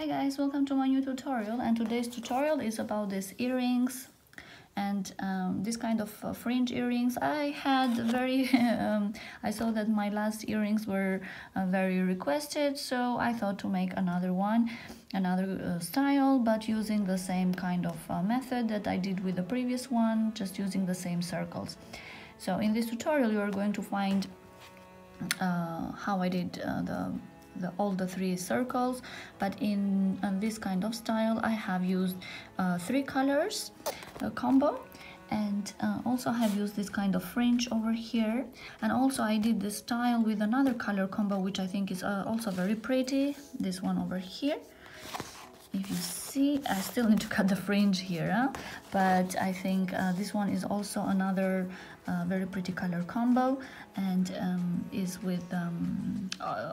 Hi guys, welcome to my new tutorial, and today's tutorial is about these earrings and this kind of fringe earrings. I saw that my last earrings were very requested, so I thought to make another one, another style, but using the same kind of method that I did with the previous one, just using the same circles. So in this tutorial you are going to find how I did all the three circles, but in this kind of style I have used 3 colors combo, and also I have used this kind of fringe over here, and also I did this style with another color combo which I think is also very pretty, this one over here. If you see, I still need to cut the fringe here, but I think this one is also another very pretty color combo, and is with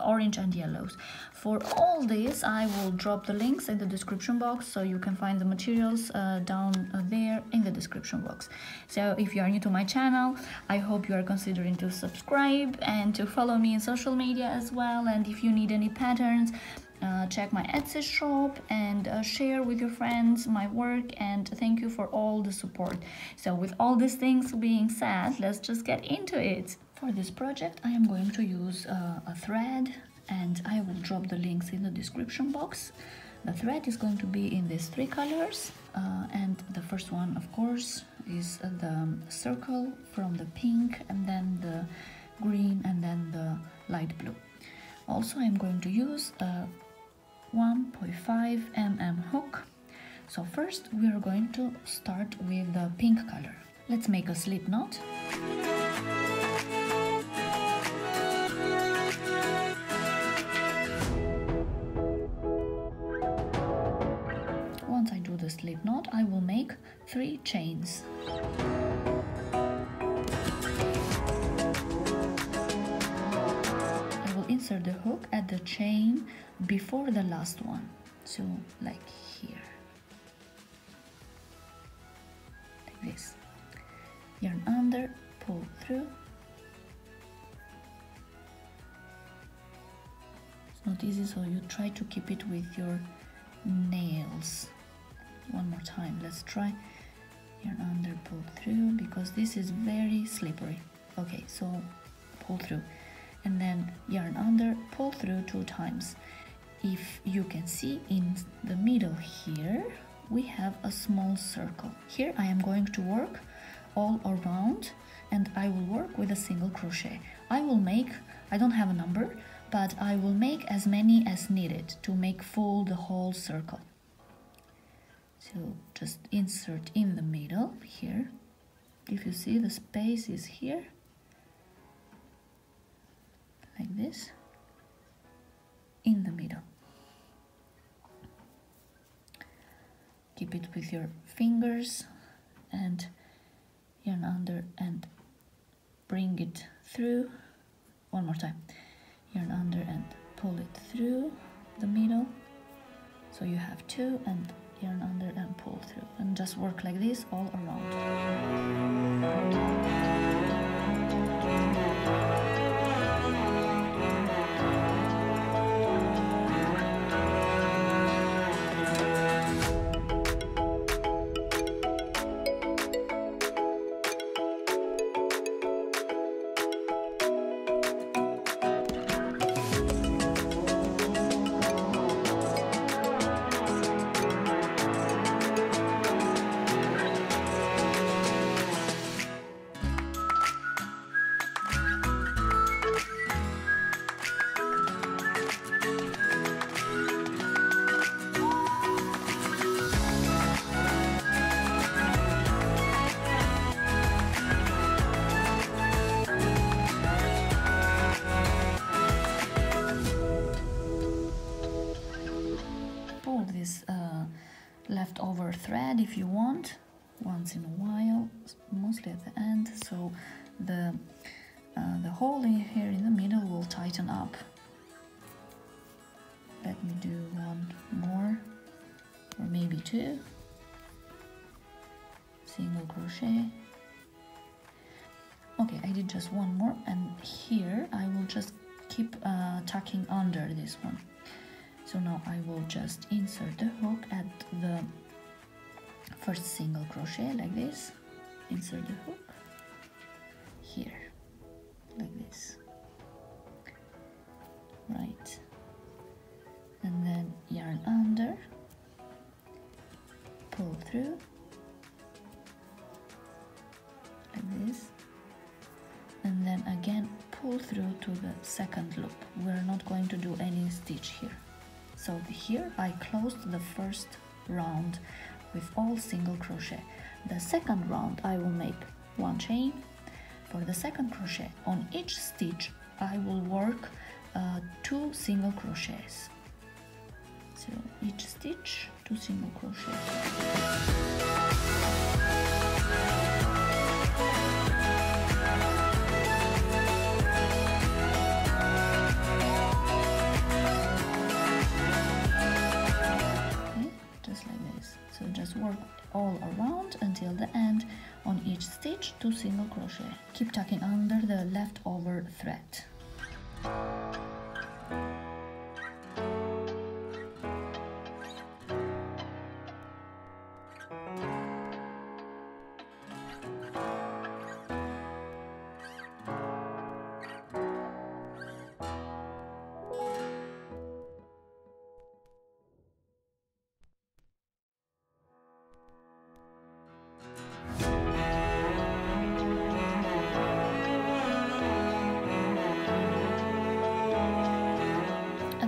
orange and yellows. For all this I will drop the links in the description box, so you can find the materials down there in the description box. So if you are new to my channel, I hope you are considering to subscribe and to follow me in social media as well, and if you need any patterns, check my Etsy shop and share with your friends my work, and thank you for all the support. So with all these things being said, let's just get into it. For this project I am going to use a thread, and I will drop the links in the description box. The thread is going to be in these 3 colors, and the first one of course is the circle from the pink, and then the green, and then the light blue. Also I'm going to use a 1.5 mm hook. So first we are going to start with the pink color. Let's make a slip knot. Once I do the slip knot, I will make 3 chains. Insert the hook at the chain before the last one, so like here, like this. Yarn under, pull through. It's not easy, so you try to keep it with your nails. One more time, let's try. Yarn under, pull through, because this is very slippery. Okay, so pull through, and then yarn under, pull through 2 times. If you can see in the middle here, we have a small circle. Here I am going to work all around, and I will work with a single crochet. I don't have a number, but I will make as many as needed to make full the whole circle. So just insert in the middle here. If you see, the space is here, like this, in the middle. Keep it with your fingers and yarn under and bring it through. One more time. Yarn under and pull it through the middle. So you have 2, and yarn under and pull through, and just work like this all around. Leftover thread if you want, once in a while, mostly at the end, so the hole in here in the middle will tighten up. Let me do 1 more, or maybe 2. Single crochet. Okay, I did just 1 more, and here I will just keep tucking under this one. So now I will just insert the hook at the first single crochet like this, insert the hook here like this, right, and then yarn under, pull through like this, and then again pull through to the second loop. We're not going to do any stitch here. So here I closed the first round with all single crochet. The second round I will make one chain. For the second crochet, on each stitch I will work 2 single crochets. So each stitch 2 single crochets. Work all around until the end. On each stitch 2 single crochet. Keep tucking under the leftover thread.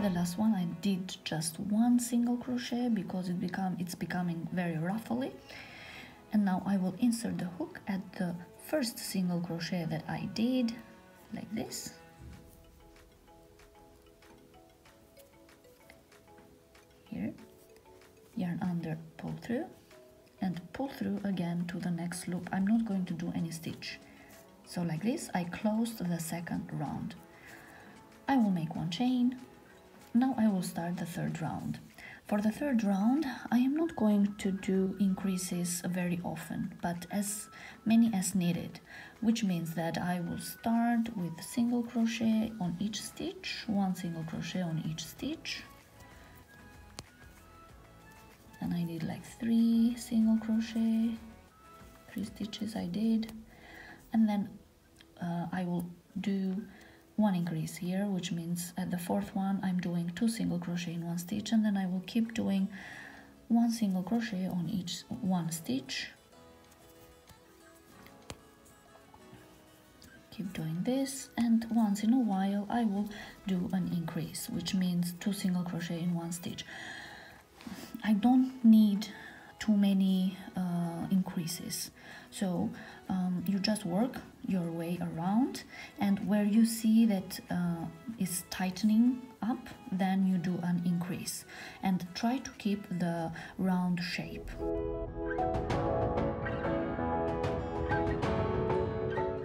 The last one I did just 1 single crochet because it's becoming very ruffly, and now I will insert the hook at the first single crochet that I did like this, here, yarn under, pull through, and pull through again to the next loop. I'm not going to do any stitch. So like this I closed the second round. I will make 1 chain. Now I will start the third round. For the third round, I am not going to do increases very often, but as many as needed, which means that I will start with single crochet on each stitch, 1 single crochet on each stitch, and I did like 3 single crochet, 3 stitches I did, and then I will do 1 increase here, which means at the 4th one I'm doing 2 single crochet in 1 stitch, and then I will keep doing 1 single crochet on each 1 stitch. Keep doing this, and once in a while I will do an increase, which means 2 single crochet in 1 stitch. I don't need too many increases, so you just work your way around, and where you see that is tightening up, then you do an increase, and try to keep the round shape.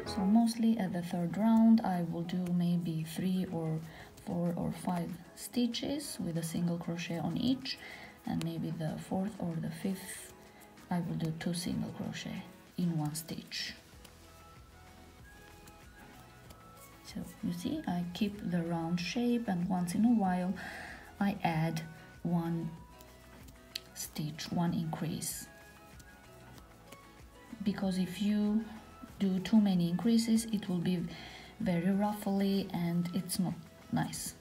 So mostly at the third round I will do maybe 3 or 4 or 5 stitches with a single crochet on each, and maybe the 4th or the 5th I will do 2 single crochet in 1 stitch. So you see, I keep the round shape, and once in a while I add 1 stitch, 1 increase, because if you do too many increases it will be very ruffly and it's not nice.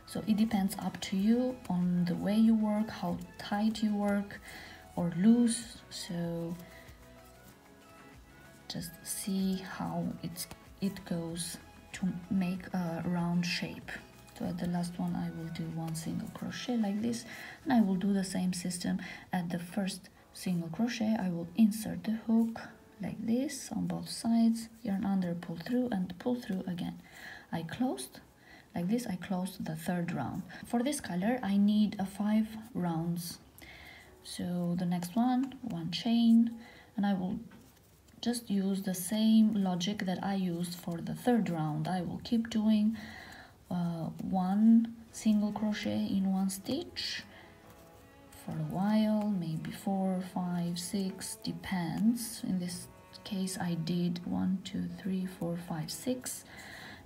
So it depends up to you on the way you work, how tight you work or loose, so just see how it goes to make a round shape. So at the last one I will do 1 single crochet like this, and I will do the same system. At the first single crochet I will insert the hook like this on both sides, yarn under, pull through, and pull through again. I closed like this, I closed the third round. For this color I need 5 rounds, so the next one, 1 chain, and I will just use the same logic that I used for the third round. I will keep doing 1 single crochet in 1 stitch for a while, maybe 4, 5, 6, depends. In this case I did 1, 2, 3, 4, 5, 6,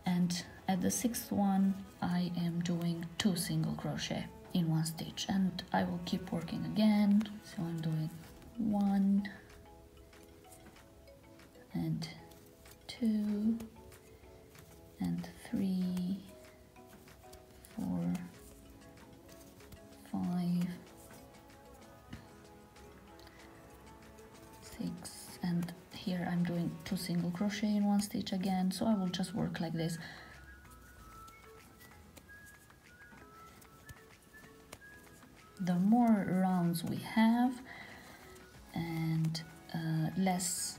and at the sixth one I am doing 2 single crochet in one stitch, and I will keep working again. So I'm doing 1 and 2 and 3, 4, 5, 6, and here I'm doing 2 single crochet in one stitch again. So I will just work like this. The more rounds we have, and less.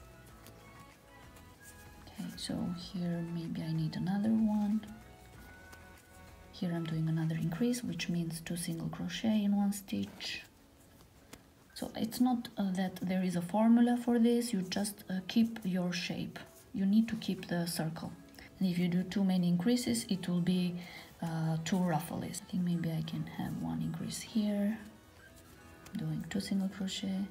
Okay, so here maybe I need another one. Here I'm doing another increase, which means 2 single crochet in one stitch. So it's not that there is a formula for this, you just keep your shape. You need to keep the circle. And if you do too many increases, it will be too ruffly. I think maybe I can have one increase here, doing 2 single crochet.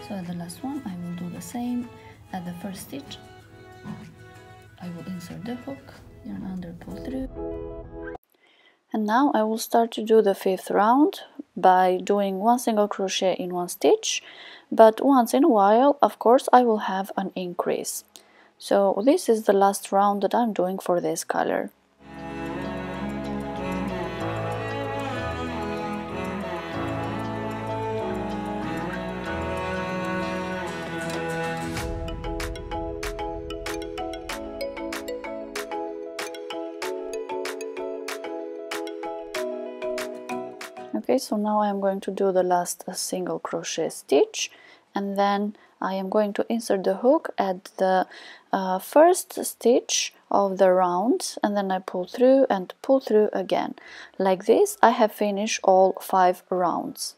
So at the last one I will do the same. At the first stitch I will insert the hook, yarn under, pull through. And now I will start to do the 5th round by doing 1 single crochet in one stitch, but once in a while, of course, I will have an increase. So this is the last round that I'm doing for this color. Okay, so now I am going to do the last single crochet stitch, and then I am going to insert the hook at the first stitch of the round, and then I pull through and pull through again. Like this, I have finished all 5 rounds.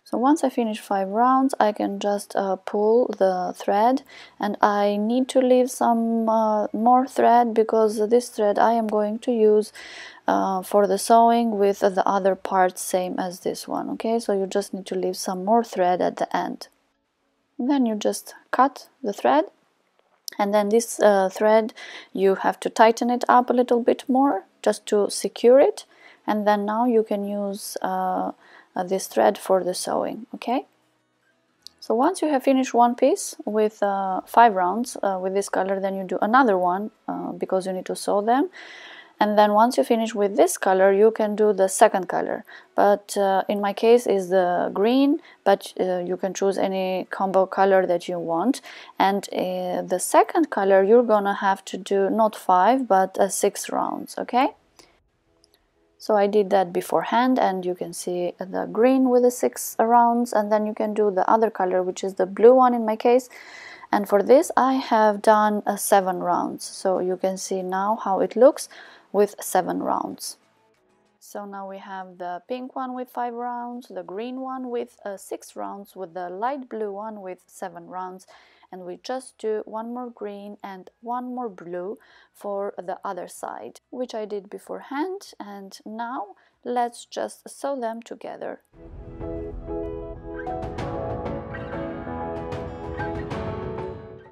So once I finish 5 rounds, I can just pull the thread, and I need to leave some more thread, because this thread I am going to use for the sewing with the other parts, same as this one. Okay, so you just need to leave some more thread at the end. And then you just cut the thread, and then this thread you have to tighten it up a little bit more just to secure it, and then now you can use this thread for the sewing. Okay, so once you have finished one piece with 5 rounds with this color, then you do another one because you need to sew them. And then once you finish with this color, you can do the second color, but in my case is the green, but you can choose any combo color that you want. And the second color you're gonna have to do not 5 but 6 rounds. Okay, so I did that beforehand, and you can see the green with the 6 rounds, and then you can do the other color, which is the blue one in my case. And for this I have done 7 rounds, so you can see now how it looks with 7 rounds. So now we have the pink one with 5 rounds, the green one with 6 rounds, with the light blue one with 7 rounds, and we just do one more green and one more blue for the other side, which I did beforehand. And now let's just sew them together.